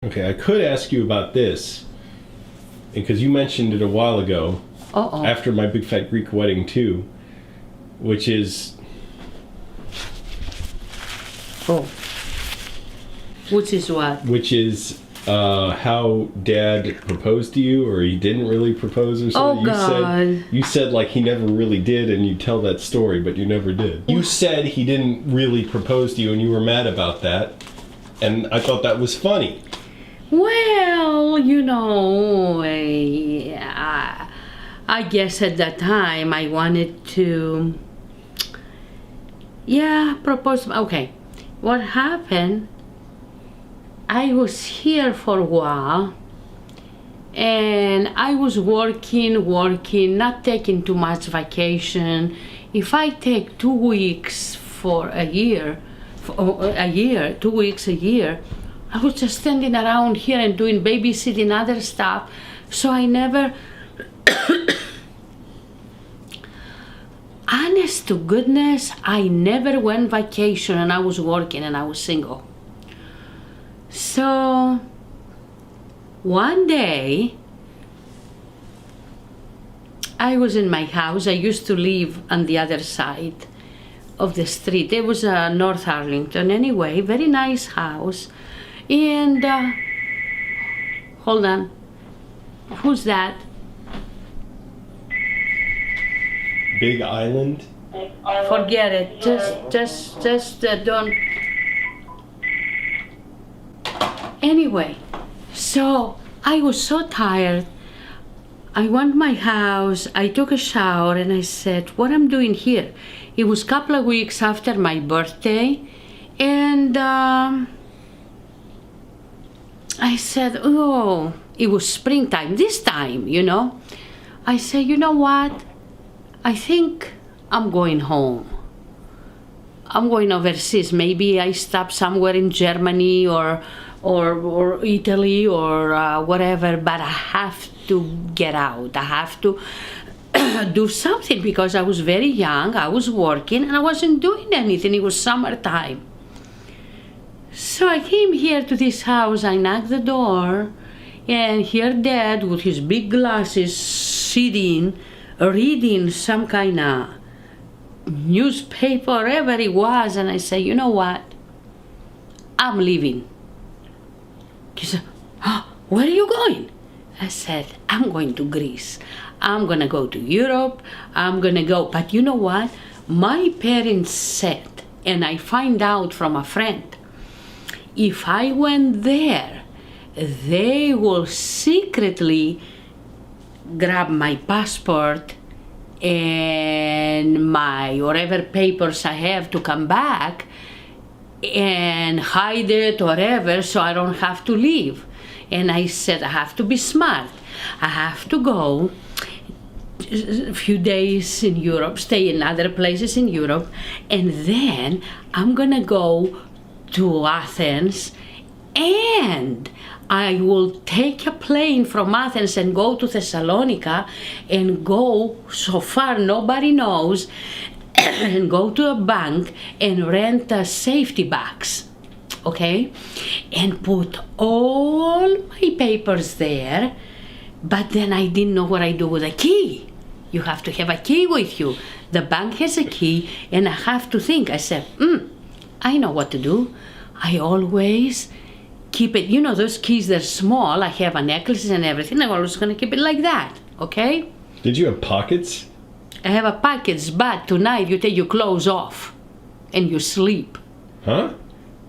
Okay, I could ask you about this, because you mentioned it a while ago, after my big fat Greek wedding too, which is... Which is what? Which is how Dad proposed to you, or he didn't really propose or something. God. You said like he never really did, and you tell that story, but you never did. You said he didn't really propose to you, and you were mad about that, and I thought that was funny. Well, I guess at that time I wanted to, propose. Okay, what happened, I was here for a while, and I was working, not taking too much vacation. If I take 2 weeks for a year, 2 weeks a year, I was just standing around here and doing babysitting, other stuff. So I never, honest to goodness, I never went vacation, and I was working and I was single. So one day, I was in my house. I used to live on the other side of the street. It was North Arlington anyway, very nice house. And, hold on, who's that? Big Island? Forget it, just don't. Anyway, so I was so tired. I went to my house, I took a shower, and I said, what I'm doing here? It was a couple of weeks after my birthday, and I said, it was springtime, this time, I said, you know what? I think I'm going home. I'm going overseas. Maybe I stop somewhere in Germany or Italy or whatever, but I have to get out. I have to do something, because I was very young, I was working, and I wasn't doing anything. It was summertime. So I came here to this house, I knocked the door, and here Dad with his big glasses sitting, reading some kind of newspaper, whatever it was, and I said, you know what? I'm leaving. He said, where are you going? I said, I'm going to Greece. I'm gonna go to Europe, I'm gonna go, but you know what? My parents said, and I find out from a friend, if I went there, they will secretly grab my passport and my whatever papers I have to come back and hide it or whatever, so I don't have to leave. And I said, I have to be smart. I have to go a few days in Europe, stay in other places in Europe, and then I'm gonna go to Athens, and I will take a plane from Athens and go to Thessalonica and go so far nobody knows and go to a bank and rent safety bags, okay? And put all my papers there, but then I didn't know what I do with a key. You have to have a key with you. The bank has a key, and I have to think. I said, I know what to do. I always keep it, those keys, they're small. I have a necklace and everything. I'm always going to keep it like that, okay? Did you have pockets? I have a pockets, but tonight you take your clothes off and you sleep. Huh?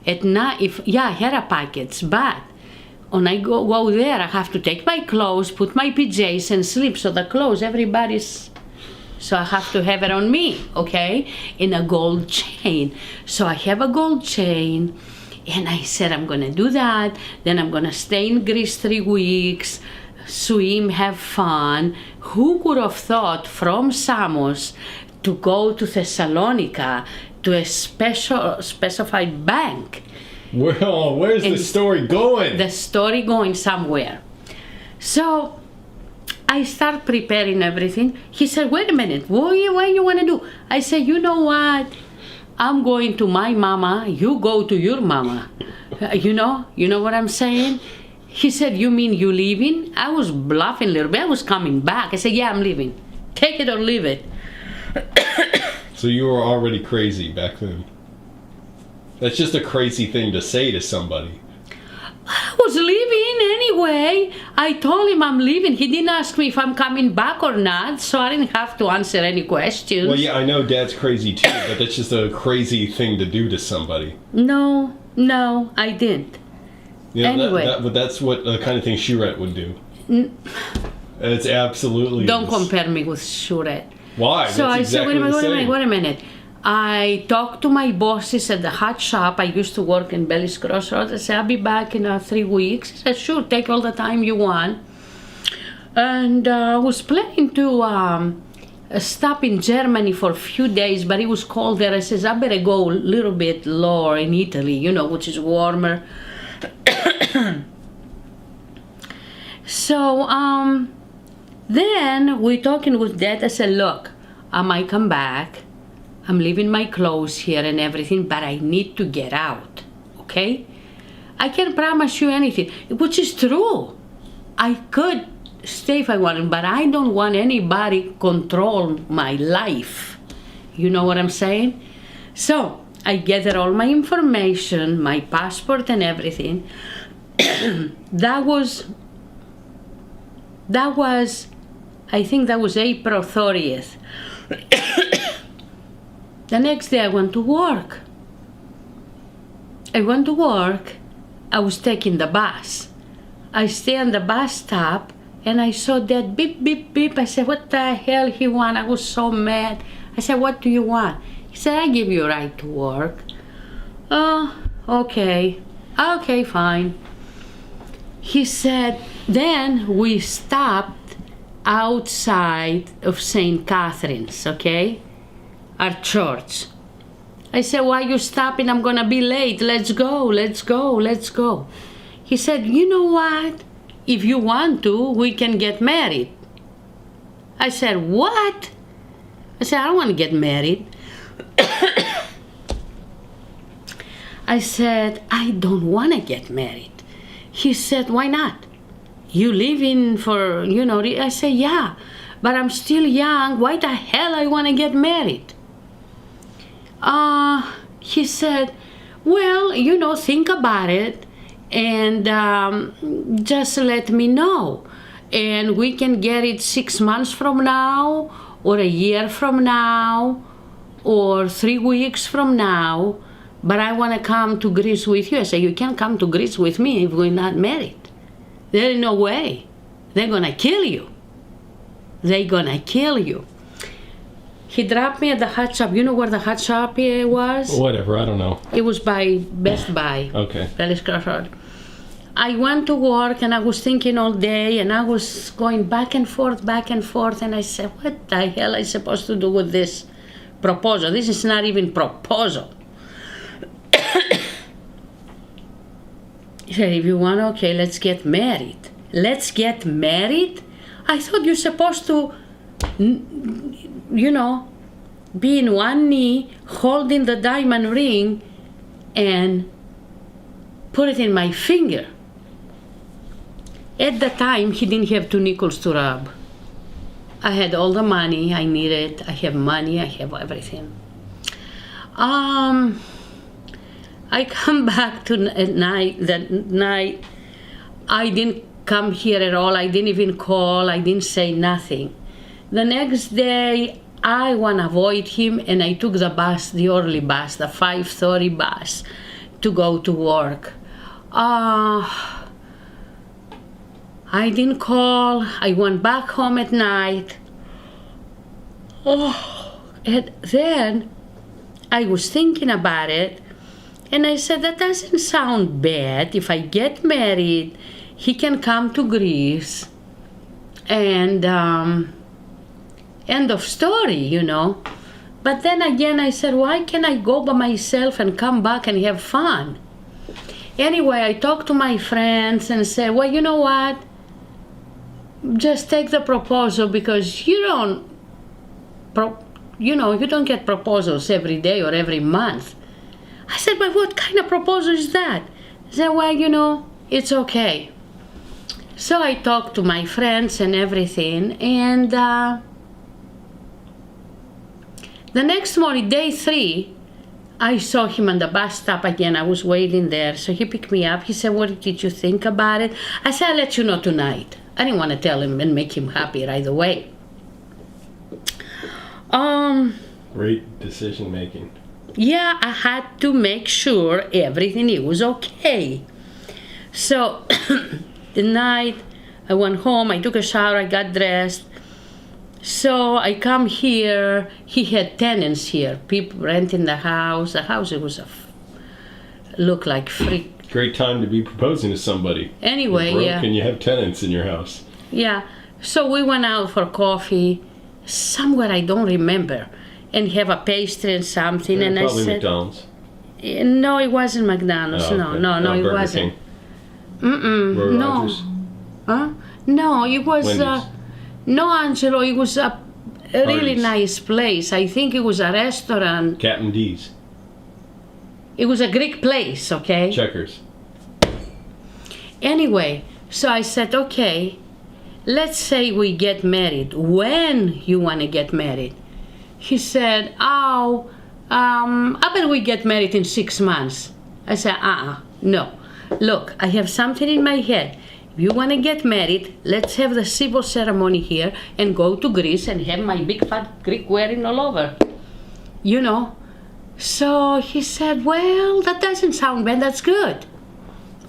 At night, I had a pockets, but when I go there, I have to take my clothes, put my PJs and sleep. So the clothes, so I have to have it on me, okay? In a gold chain. So I have a gold chain, and I said, I'm gonna do that. Then I'm gonna stay in Greece 3 weeks, swim, have fun. Who could have thought from Samos to go to Thessalonica to a specified bank? Well, where's the story going? The story going somewhere. So I start preparing everything. He said, wait a minute, what you want to do? I said, you know what? I'm going to my mama, you go to your mama. You know what I'm saying? He said, you mean you leaving? I was bluffing a little bit. I was coming back. I said, yeah, I'm leaving. Take it or leave it. So you were already crazy back then. That's just a crazy thing to say to somebody. I was leaving anyway. I told him I'm leaving. He didn't ask me if I'm coming back or not, so I didn't have to answer any questions. Well, yeah, I know Dad's crazy too, but that's just a crazy thing to do to somebody. No, I didn't. You know, Anyway. but that's what the kind of thing Shurette would do. It's absolutely... Don't compare me with Shurette. Why? So That's I said, exactly the same. wait a minute. I talked to my bosses at the hot shop. I used to work in Bellis Crossroads. I said, I'll be back in 3 weeks. He said, sure, take all the time you want. And I was planning to stop in Germany for a few days, but it was cold there. I says, I better go a little bit lower in Italy, you know, which is warmer. So then we're talking with Dad. I said, look, I might come back. I'm leaving my clothes here and everything, but I need to get out, okay? I can't promise you anything, which is true. I could stay if I wanted, but I don't want anybody control my life. You know what I'm saying? So I gathered all my information, my passport and everything. That was, I think that was April 30th. The next day I went to work. I was taking the bus. I stay on the bus stop and I saw that beep, beep, beep. I said, what the hell he want? I was so mad. I said, what do you want? He said, I give you a right to work. Oh, okay. Okay, fine. He said, then we stopped outside of St. Catherine's, okay? Our church. I said, why you stopping? I'm gonna be late. Let's go. He said, you know what? If you want to, we can get married. I said, what? I said, I don't want to get married. I said, I don't want to get married. He said, why not? You living for, you know, I said, yeah, but I'm still young. Why the hell I want to get married? He said, well, you know, think about it and just let me know. And we can get it 6 months from now, or a year from now, or 3 weeks from now. But I want to come to Greece with you. I said, you can't come to Greece with me if we're not married. There is no way. They're going to kill you. He dropped me at the hot shop. You know where the hot shop was? Whatever, I don't know. It was by Best Buy. Okay. Bellis Crossroads. I went to work and I was thinking all day and I was going back and forth. And I said, what the hell am I supposed to do with this proposal? This is not even proposal. He said, if you want, okay, let's get married. Let's get married? I thought you're supposed to, you know, be in one knee, holding the diamond ring, and put it in my finger. At the time, he didn't have 2 nickels to rub. I had all the money I needed. I have money, I have everything. I come back at night. That night, I didn't come here at all. I didn't even call. I didn't say nothing. The next day, I want to avoid him, and I took the bus, the early bus, the 5:30 bus, to go to work. I didn't call. I went back home at night. And then I was thinking about it. And I said, that doesn't sound bad. If I get married, he can come to Greece. And end of story, you know. But then again, I said, why can't I go by myself and come back and have fun? Anyway, I talked to my friends and said, well, you know what? Just take the proposal because you don't get proposals every day or every month. I said, but what kind of proposal is that? He said, well, you know, it's okay. So I talked to my friends and everything, and the next morning, day 3, I saw him on the bus stop again. I was waiting there. So he picked me up. He said, what did you think about it? I said, I'll let you know tonight. I didn't want to tell him and make him happy right away. Great decision making. Yeah, I had to make sure everything was okay. So the night I went home, I took a shower, I got dressed. So I come here. He had tenants here, people renting the house. The house, it was looked like free. Great time to be proposing to somebody. Anyway, You're broke yeah. and you have tenants in your house. Yeah. So we went out for coffee somewhere I don't remember, and have a pastry and something. Yeah, and I probably said, McDonald's. No, it wasn't McDonald's. Oh, No, okay. no, it Burger wasn't. King. Roy No. Rogers. Huh? No, it was. Wendy's. No, Angelo, it was a really Hardee's. nice place. I think it was a restaurant. Captain D's. It was a Greek place, okay? Checkers. Anyway, so I said, okay, let's say we get married. When you want to get married? He said, I bet we get married in 6 months. I said, no. Look, I have something in my head. If you want to get married, let's have the civil ceremony here and go to Greece and have my big fat Greek wedding all over. You know? So he said, well, that doesn't sound bad, that's good.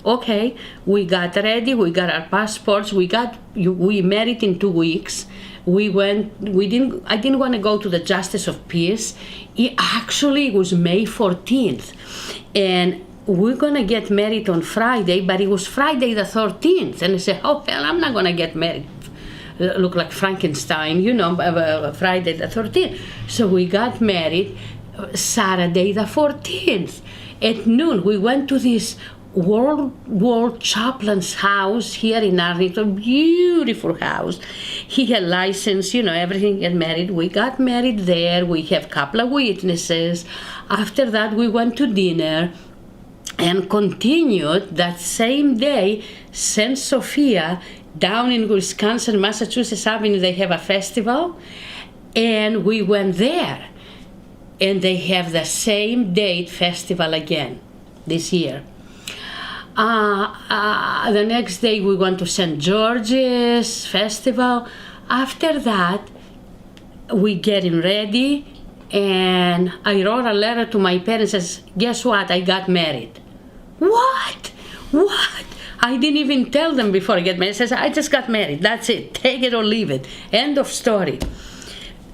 Okay, we got ready, we got our passports, we married in 2 weeks. I didn't want to go to the Justice of Peace. It was May 14th. And we're going to get married on Friday, but it was Friday the 13th. And I said, oh, hell, I'm not going to get married. Look like Frankenstein, Friday the 13th. So we got married Saturday the 14th. At noon, we went to this World Chaplain's house here in Arlington, beautiful house. He had license, everything, get married. We got married there. We have a couple of witnesses. After that, we went to dinner and continued that same day, St. Sophia, down in Wisconsin, Massachusetts Avenue, they have a festival, and we went there. And they have the same date festival again this year. The next day we went to St. George's Festival. After that, we getting ready, and I wrote a letter to my parents and says, guess what, I got married. What? I didn't even tell them before I get married. I says, I just got married, that's it, take it or leave it, end of story.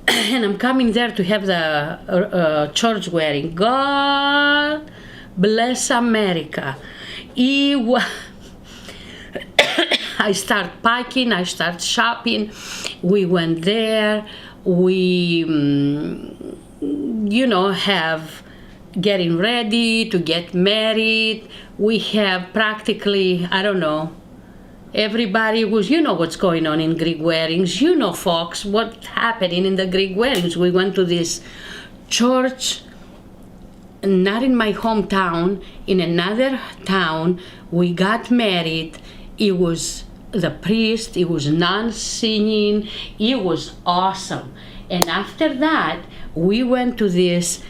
And I'm coming there to have the church wedding. God bless America. I start packing, I start shopping. We went there. We, have getting ready to get married. We have practically, everybody was, what's going on in Greek weddings. Folks, what's happening in the Greek weddings. We went to this church, not in my hometown, in another town. We got married. It was the priest, it was nuns singing. It was awesome. And after that, we went to this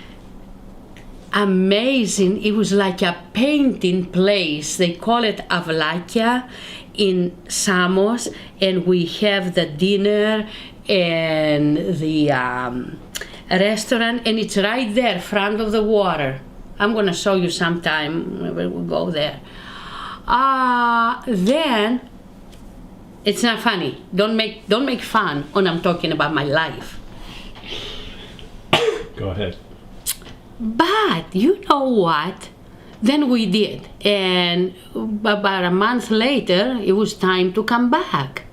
amazing, it was like a painting place. They call it Avlakia in Samos, and we have the dinner and the restaurant, and it's right there, front of the water. I'm gonna show you sometime when we go there. Then it's not funny. Don't make fun when I'm talking about my life. Go ahead. But you know what? Then we did, and about a month later, it was time to come back.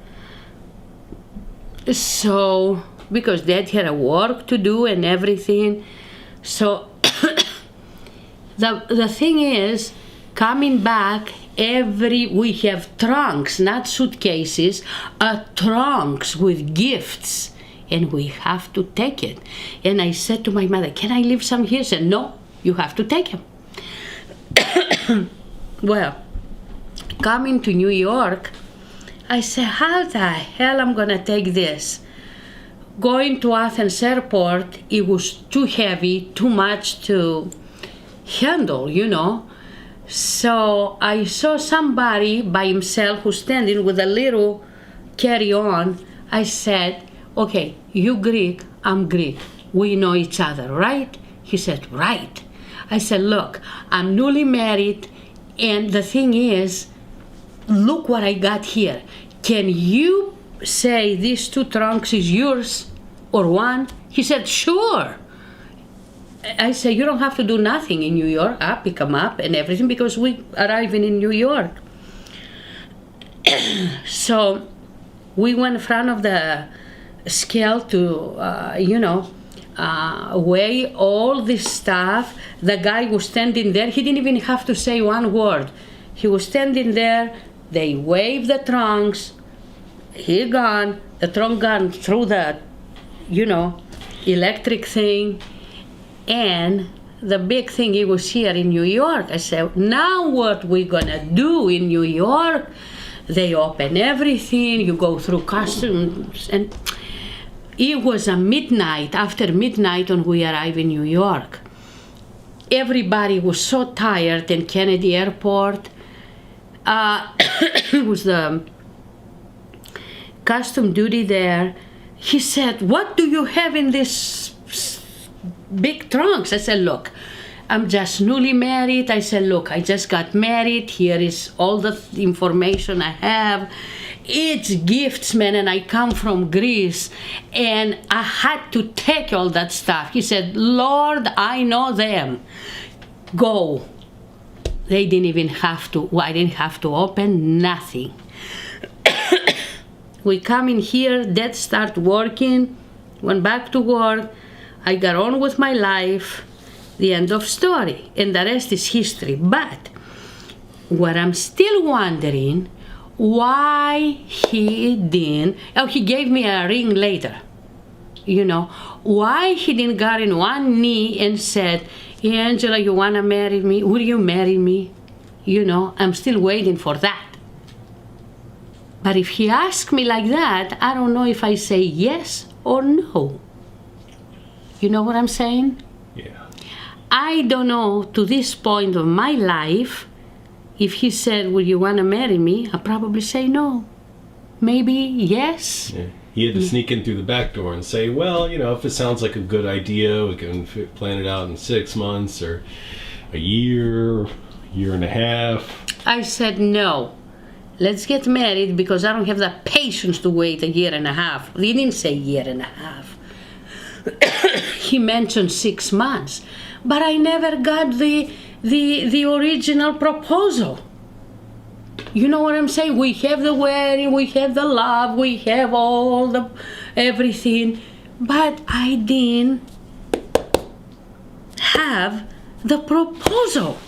So, because Dad had a work to do and everything, so the thing is, coming back, we have trunks, not suitcases, trunks with gifts, and we have to take it. And I said to my mother, can I leave some here? She said, no, you have to take them. Well, coming to New York, I said, how the hell I'm gonna take this? Going to Athens airport, it was too heavy, too much to handle, you know. So I saw somebody by himself who's standing with a little carry-on. I said, okay, you Greek, I'm Greek. We know each other, right? He said, right. I said, look, I'm newly married, and the thing is, look what I got here. Can you say these 2 trunks is yours or one? He said, sure. I said, you don't have to do nothing in New York. I pick them up and everything because we arriving in New York. So we went in front of the scale to, weigh all this stuff. The guy was standing there. He didn't even have to say one word. He was standing there. They waved the trunks. He gone. The trunk gone through the, electric thing. And the big thing, it was here in New York. I said, now what we gonna do in New York? They open everything. You go through customs. And it was a midnight, after midnight when we arrived in New York. Everybody was so tired in Kennedy Airport. It was the custom duty there. He said, what do you have in this big trunks? I said, look, I'm just newly married. I said, look, I just got married. Here is all the information I have. It's gifts, man, and I come from Greece, and I had to take all that stuff. He said, Lord, I know them. Go. They didn't even have to, I didn't have to open nothing. We come in here, Dad start working, went back to work. I got on with my life, the end of story, and the rest is history. But what I'm still wondering, why he didn't, he gave me a ring later, why he didn't got in one knee and said, hey, Angela, you wanna marry me? Will you marry me? I'm still waiting for that. But if he asked me like that, I don't know if I say yes or no. You know what I'm saying? Yeah. I don't know to this point of my life, if he said, will you want to marry me? I'll probably say no. Maybe yes. Yeah. He had to sneak in through the back door and say, well, if it sounds like a good idea, we can plan it out in 6 months or a year and a half. I said no. Let's get married because I don't have the patience to wait a year and a half. He didn't say year and a half. He mentioned 6 months. But I never got the original proposal. You know what I'm saying? We have the wedding, we have the love, we have all the everything, but I didn't have the proposal.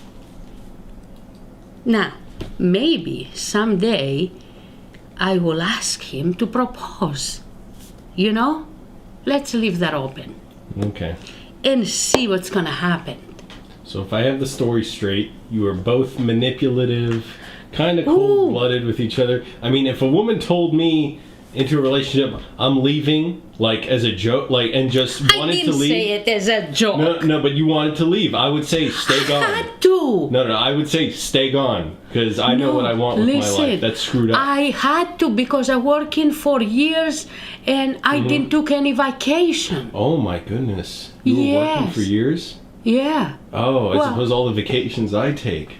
Now, maybe someday I will ask him to propose. Let's leave that open. Okay. And see what's gonna happen. So if I have the story straight, you are both manipulative, kind of cold-blooded with each other. I mean, if a woman told me into a relationship, I'm leaving, like as a joke, and just wanted to leave. I didn't say it as a joke. No, but you wanted to leave. I would say, stay gone. I had to. No, I would say, stay gone, because I know what I want with my life. That's screwed up. I had to because I worked in for years, and I didn't took any vacation. Oh my goodness. You were working for years? Yeah. Oh, I suppose all the vacations I take.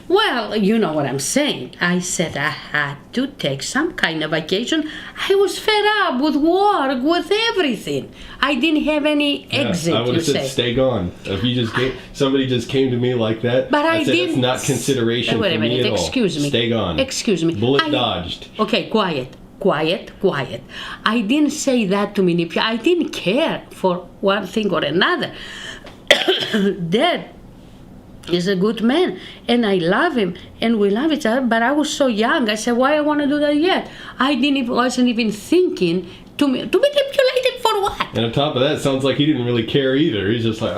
Well, you know what I'm saying. I said I had to take some kind of vacation. I was fed up with work, with everything. I didn't have any exit, I would have said, stay gone. If you just somebody just came to me like that, but I said, didn't. It's not consideration for me at all. Excuse me. Stay gone. Excuse me. Bullet dodged. Okay, quiet. I didn't say that to manipulate. I didn't care for one thing or another. Dad is a good man, and I love him, and we love each other, but I was so young. I said, why I want to do that yet? I wasn't even thinking to manipulate him for what? And on top of that, it sounds like he didn't really care either. He's just like,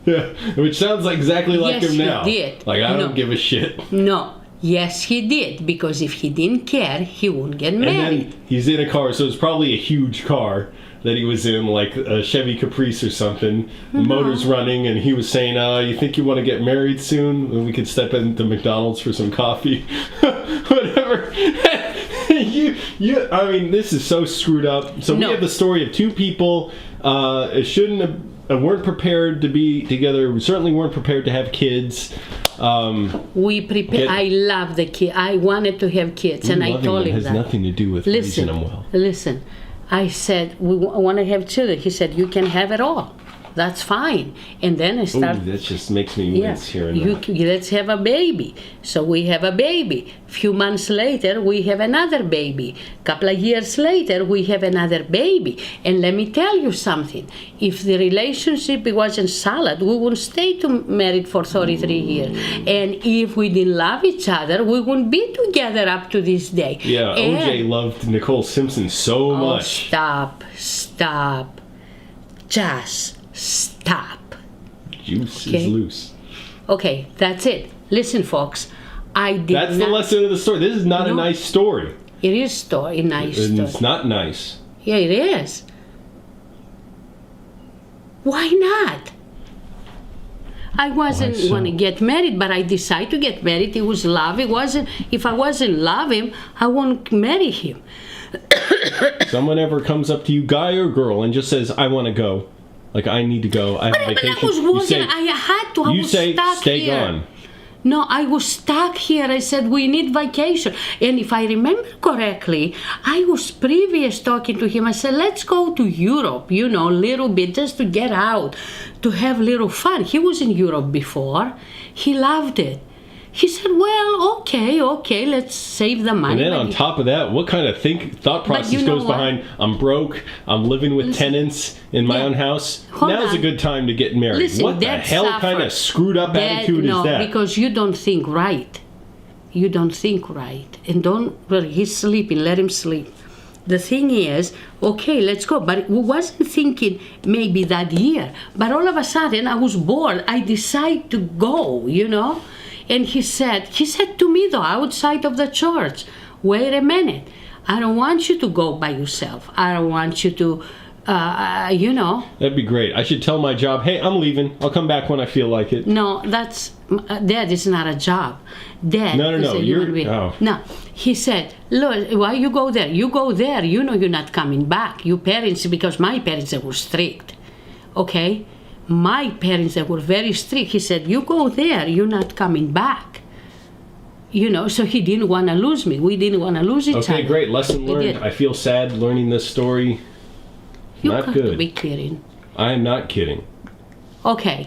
yeah, which sounds like exactly like him now. He did. Like, I don't give a shit. No, Yes, he did, because if he didn't care, he wouldn't get married. And then he's in a car, so it's probably a huge car that he was in, like a Chevy Caprice or something. The motor's running, and he was saying, you think you want to get married soon? And we could step into McDonald's for some coffee. Whatever. I mean, this is so screwed up. So we have the story of two people. It shouldn't have, weren't prepared to be together. We certainly weren't prepared to have kids. I love the kid. I wanted to have kids, and I told him that. It has nothing to do with raising them well. Listen, I said, we want to have children. He said, you can have it all. That's fine. And then I started... That just makes me wince hearing that. Let's have a baby. So we have a baby. Few months later, we have another baby. Couple of years later, we have another baby. And let me tell you something. If the relationship wasn't solid, we wouldn't stay married for 33 years. And if we didn't love each other, we wouldn't be together up to this day. Yeah, OJ loved Nicole Simpson so much. Stop. Just stop. Juice is loose. Okay, that's it. Listen, folks. That's the lesson of the story. This is not a nice story. It is a nice story. It's not nice. Yeah, it is. Why not? I wasn't going to get married, but I decided to get married. It was love. It wasn't. If I wasn't love him, I won't marry him. Someone ever comes up to you, guy or girl, and just says, "I want to go. Like, I need to go. I have a vacation." But I was working. I had to. I was stuck "Stay here. gone." No, I was stuck here. I said, we need vacation. And if I remember correctly, I was previous talking to him. I said, let's go to Europe, a little bit, just to get out, to have a little fun. He was in Europe before. He loved it. He said, well, okay, let's save the money. And then on top of that, what kind of thought process goes behind, I'm broke, I'm living with tenants in my own house. Now's a good time to get married. Listen, what the hell kind of screwed up attitude is that? No, because you don't think right. You don't think right. And he's sleeping, let him sleep. The thing is, okay, let's go. But we wasn't thinking maybe that year. But all of a sudden, I was bored. I decided to go, And he said to me, though, outside of the church, wait a minute. I don't want you to go by yourself. I don't want you to, That'd be great. I should tell my job, hey, I'm leaving. I'll come back when I feel like it. No, that is not a job. Dad is a human being. No, he said, look, why you go there? You go there, you're not coming back. Your parents, because my parents, they were strict, okay? My parents, they were very strict. He said, you go there, you're not coming back. So he didn't want to lose me. We didn't want to lose each other. Okay, great. Lesson learned. I feel sad learning this story. Not good. You have to be kidding. I am not kidding. Okay.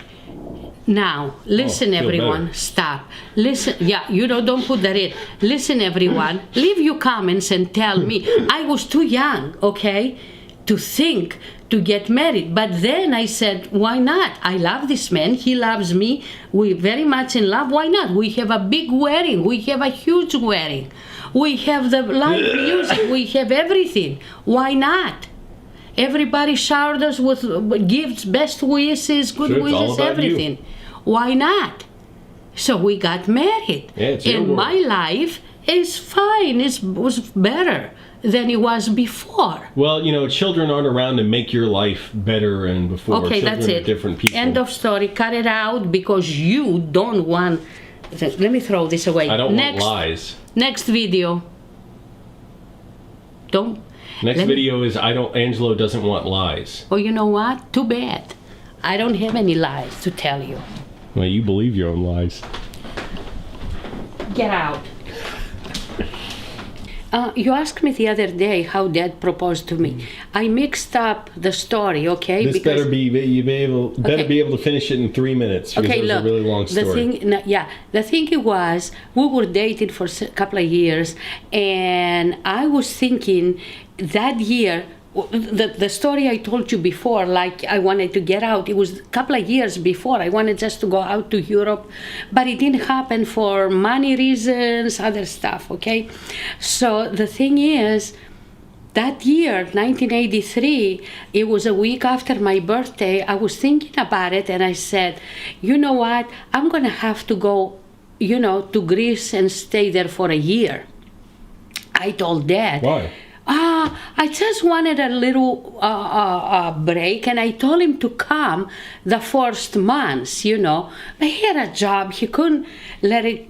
Now, listen, everyone. Better. Stop. Listen. Yeah, don't put that in. Listen, everyone. Leave your comments and tell me. I was too young, okay, to think to get married. But then I said, why not? I love this man. He loves me. We're very much in love. Why not? We have a big wedding. We have a huge wedding. We have the live music. We have everything. Why not? Everybody showered us with gifts, best wishes, good wishes, everything. Why not? So we got married. Yeah, and my life is fine. It was better than it was before. Well, children aren't around to make your life better and before. Okay, children that's it. Are different people. End of story. Cut it out because you don't want... Let me throw this away. I don't want lies. Next video. Next video is Angelo doesn't want lies. Oh, you know what? Too bad. I don't have any lies to tell you. Well, you believe your own lies. Get out. You asked me the other day how Dad proposed to me. I mixed up the story, okay? This better be able to finish it in 3 minutes because it was a really long story. The thing was, we were dating for a couple of years, and I was thinking that year, the story I told you before, like I wanted to get out, it was a couple of years before. I wanted just to go out to Europe, but it didn't happen for money reasons, other stuff, okay? So the thing is, that year, 1983, it was a week after my birthday, I was thinking about it and I said, you know what, I'm gonna have to go to Greece and stay there for a year. I told Dad. Why? I just wanted a little break, and I told him to come the first months, But he had a job. He couldn't let it,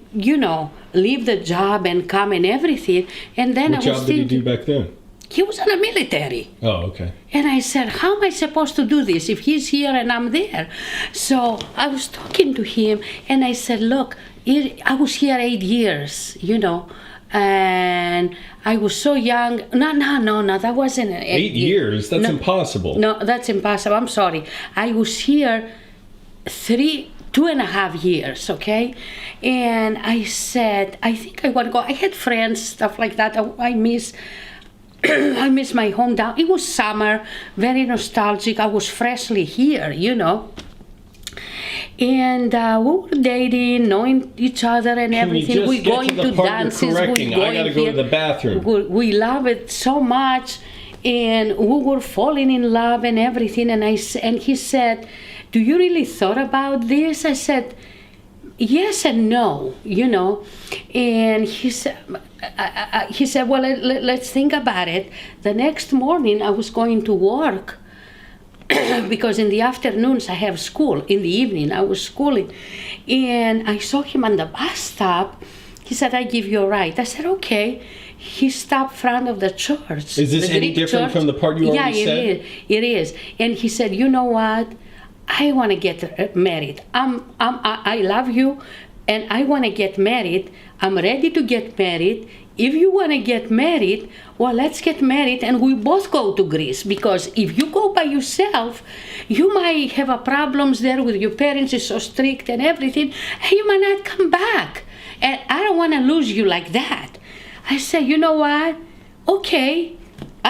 leave the job and come and everything. And then What job did he do back then? He was in the military. Oh, okay. And I said, how am I supposed to do this if he's here and I'm there? So I was talking to him, and I said, look, I was here 8 years, and I was so young. No, that wasn't 8 years? That's impossible. No, that's impossible. I'm sorry. I was here 2.5 years, okay? And I said, I think I want to go. I had friends, stuff like that. I miss my hometown. It was summer, very nostalgic. I was freshly here, And we were dating, knowing each other and everything. We going to dances. I gotta go to the bathroom. We love it so much, and we were falling in love and everything. And he said, "Do you really thought about this?" I said, "Yes and no, And he said, "Well, let's think about it." The next morning, I was going to work. Because in the afternoons I have school. In the evening I was schooling. And I saw him on the bus stop. He said, "I give you a ride." I said, "Okay." He stopped in front of the church. Is this any different from the part you already said? Yeah, it is. And he said, "You know what? I want to get married. I love you, and I want to get married. I'm ready to get married. If you want to get married, well, let's get married and we both go to Greece. Because if you go by yourself, you might have problems there with your parents. It's so strict and everything. And you might not come back. And I don't want to lose you like that." I said, "You know what? Okay,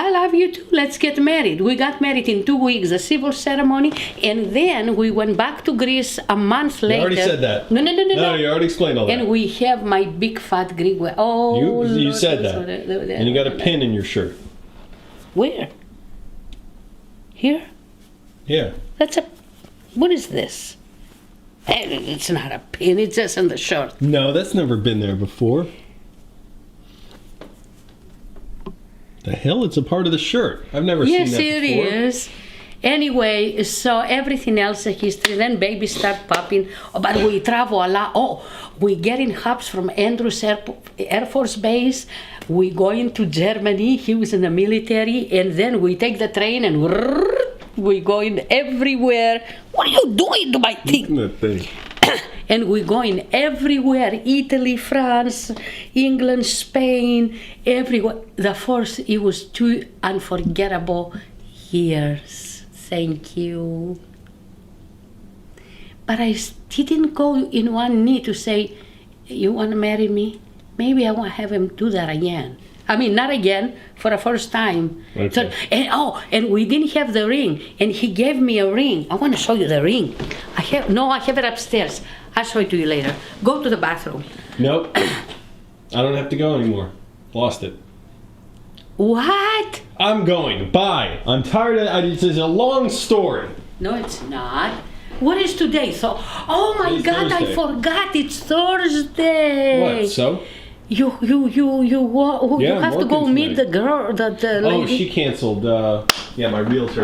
I love you too. Let's get married." We got married in 2 weeks, a civil ceremony, and then we went back to Greece a month later. You already said that. No. No, you already explained all that. And we have my big fat Greek wedding. Oh, you said that. And you got a pin in your shirt. Where? Here? Yeah. What is this? It's not a pin, it's just on the shirt. No, that's never been there before. The hell? It's a part of the shirt. I've never seen that before. Yes, it is. Anyway, so everything else is history. Then babies start popping. Oh, but we travel a lot. Oh, we get in hubs from Andrews Air Force Base. We go into Germany. He was in the military. And then we take the train and we go in everywhere. What are you doing to my thing? That thing. And we're going everywhere, Italy, France, England, Spain, everywhere. The first, it was 2 unforgettable years. Thank you. But I didn't go in one knee to say, "You want to marry me?" Maybe I won't have him do that again. I mean, not again, for the first time. Okay. So, and we didn't have the ring, and he gave me a ring. I want to show you the ring. I have it upstairs. I'll show it to you later. Go to the bathroom. Nope. I don't have to go anymore. Lost it. What? I'm going. Bye. I'm tired of it. It's a long story. No, it's not. What is today? So, oh my God, Thursday. I forgot. It's Thursday. What? So? You have to go meet the girl, the lady. Oh, she canceled. Yeah, my realtor.